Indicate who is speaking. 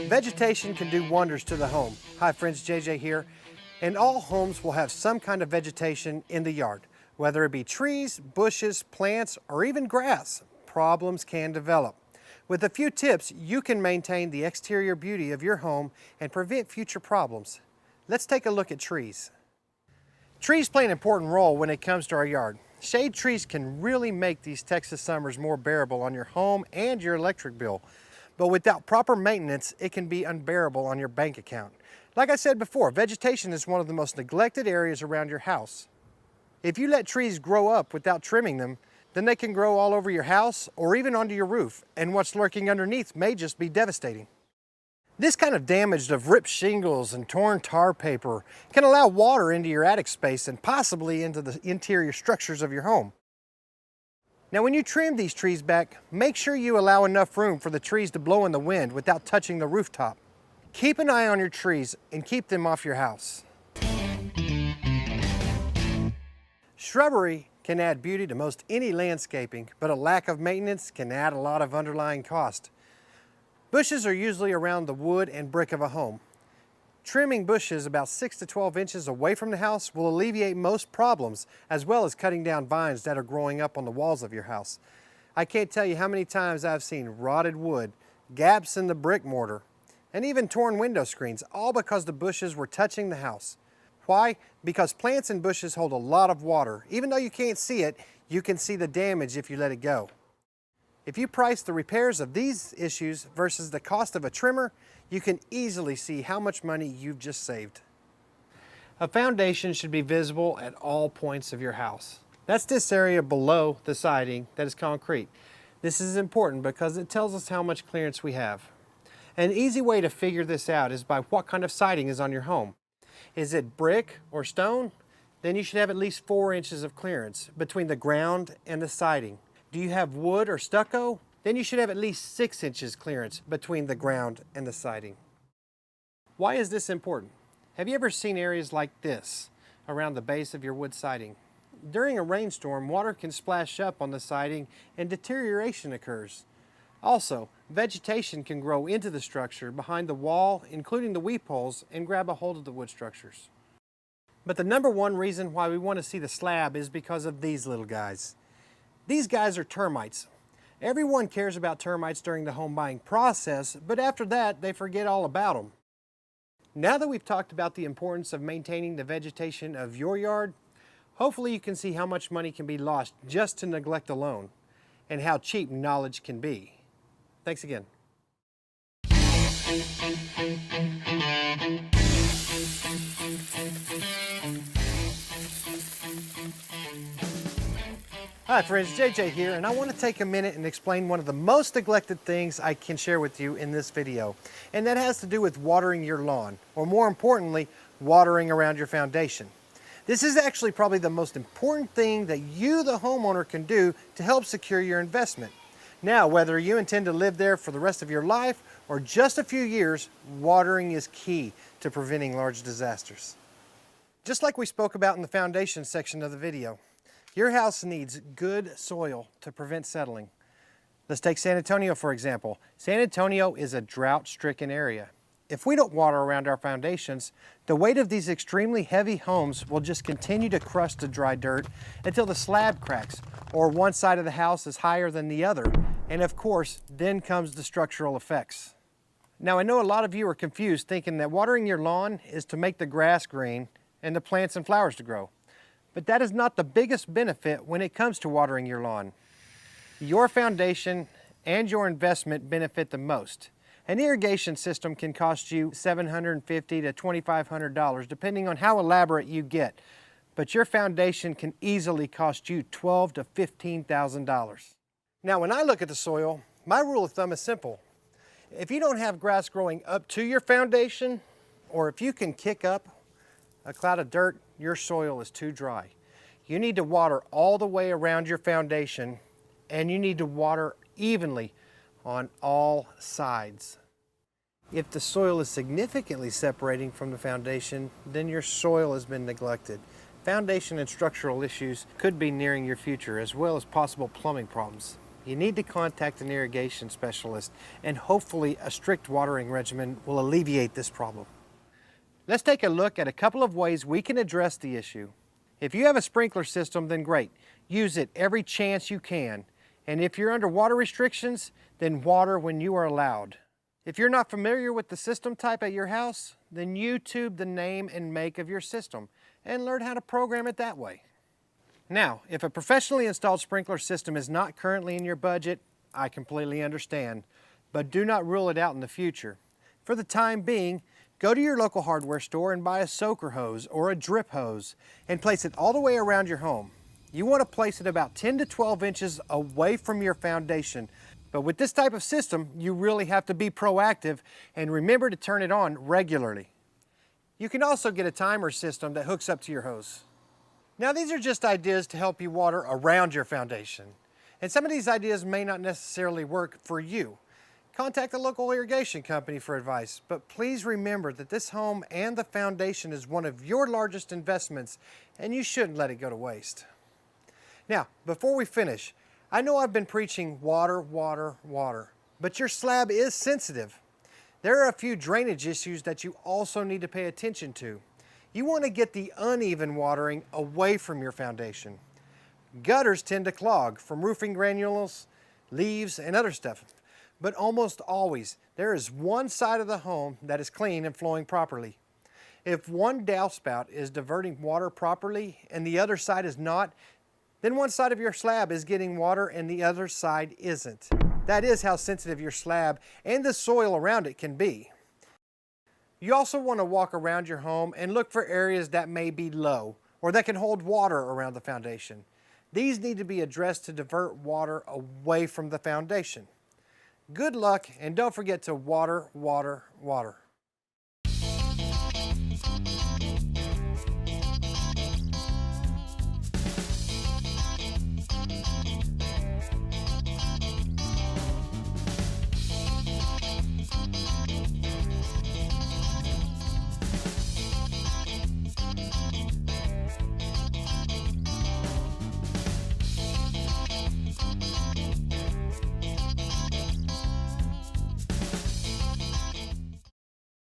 Speaker 1: Vegetation can do wonders to the home. Hi friends, JJ here. And all homes will have some kind of vegetation in the yard. Whether it be trees, bushes, plants, or even grass, problems can develop. With a few tips, you can maintain the exterior beauty of your home and prevent future problems. Let's take a look at trees. Trees play an important role when it comes to our yard. Shade trees can really make these Texas summers more bearable on your home and your electric bill. But without proper maintenance, it can be unbearable on your bank account. Like I said before, vegetation is one of the most neglected areas around your house. If you let trees grow up without trimming them, then they can grow all over your house or even onto your roof, and what's lurking underneath may just be devastating. This kind of damage of ripped shingles and torn tar paper can allow water into your attic space and possibly into the interior structures of your home. Now when you trim these trees back, make sure you allow enough room for the trees to blow in the wind without touching the rooftop. Keep an eye on your trees and keep them off your house. Shrubbery can add beauty to most any landscaping, but a lack of maintenance can add a lot of underlying cost. Bushes are usually around the wood and brick of a home. Trimming bushes about 6 to 12 inches away from the house will alleviate most problems, as well as cutting down vines that are growing up on the walls of your house. I can't tell you how many times I've seen rotted wood, gaps in the brick mortar, and even torn window screens, all because the bushes were touching the house. Why? Because plants and bushes hold a lot of water. Even though you can't see it, you can see the damage if you let it go. If you price the repairs of these issues versus the cost of a trimmer, you can easily see how much money you've just saved. A foundation should be visible at all points of your house. That's this area below the siding that is concrete. This is important because it tells us how much clearance we have. An easy way to figure this out is by what kind of siding is on your home. Is it brick or stone? Then you should have at least 4 inches of clearance between the ground and the siding. Do you have wood or stucco? Then you should have at least 6 inches clearance between the ground and the siding. Why is this important? Have you ever seen areas like this around the base of your wood siding? During a rainstorm, water can splash up on the siding and deterioration occurs. Also, vegetation can grow into the structure behind the wall, including the weep holes, and grab a hold of the wood structures. But the number one reason why we want to see the slab is because of these little guys. These guys are termites. Everyone cares about termites during the home buying process, but after that, they forget all about them. Now that we've talked about the importance of maintaining the vegetation of your yard, hopefully you can see how much money can be lost just to neglect alone, and how cheap knowledge can be. Thanks again. Hi friends, JJ here, and I want to take a minute and explain one of the most neglected things I can share with you in this video. And that has to do with watering your lawn, or more importantly, watering around your foundation. This is actually probably the most important thing that you, the homeowner, can do to help secure your investment. Now, whether you intend to live there for the rest of your life or just a few years, watering is key to preventing large disasters. Just like we spoke about in the foundation section of the video, your house needs good soil to prevent settling. Let's take San Antonio for example. San Antonio is a drought-stricken area. If we don't water around our foundations, the weight of these extremely heavy homes will just continue to crush the dry dirt until the slab cracks, or one side of the house is higher than the other, and of course, then comes the structural effects. Now I know a lot of you are confused thinking that watering your lawn is to make the grass green and the plants and flowers to grow. But that is not the biggest benefit when it comes to watering your lawn. Your foundation and your investment benefit the most. An irrigation system can cost you $750 to $2,500 depending on how elaborate you get, but your foundation can easily cost you $12,000 to $15,000. Now when I look at the soil, my rule of thumb is simple. If you don't have grass growing up to your foundation, or if you can kick up a cloud of dirt, your soil is too dry. You need to water all the way around your foundation, and you need to water evenly on all sides. If the soil is significantly separating from the foundation, then your soil has been neglected. Foundation and structural issues could be nearing your future, as well as possible plumbing problems. you need to contact an irrigation specialist, and hopefully a strict watering regimen will alleviate this problem. Let's take a look at a couple of ways we can address the issue. If you have a sprinkler system, then great. Use it every chance you can. And if you're under water restrictions, then water when you are allowed. If you're not familiar with the system type at your house, then YouTube the name and make of your system and learn how to program it that way. Now, if a professionally installed sprinkler system is not currently in your budget, I completely understand, but do not rule it out in the future. For the time being, go to your local hardware store and buy a soaker hose or a drip hose and place it all the way around your home. You want to place it about 10 to 12 inches away from your foundation. But with this type of system, you really have to be proactive and remember to turn it on regularly. You can also get a timer system that hooks up to your hose. Now, these are just ideas to help you water around your foundation. And some of these ideas may not necessarily work for you. Contact a local irrigation company for advice, but please remember that this home and the foundation is one of your largest investments, and you shouldn't let it go to waste. Now, before we finish, I know I've been preaching water, water, water, but your slab is sensitive. There are a few drainage issues that you also need to pay attention to. You want to get the uneven watering away from your foundation. Gutters tend to clog from roofing granules, leaves, and other stuff. But almost always, there is one side of the home that is clean and flowing properly. If one downspout is diverting water properly and the other side is not, then one side of your slab is getting water and the other side isn't. That is how sensitive your slab and the soil around it can be. You also want to walk around your home and look for areas that may be low or that can hold water around the foundation. These need to be addressed to divert water away from the foundation. Good luck, and don't forget to water, water, water.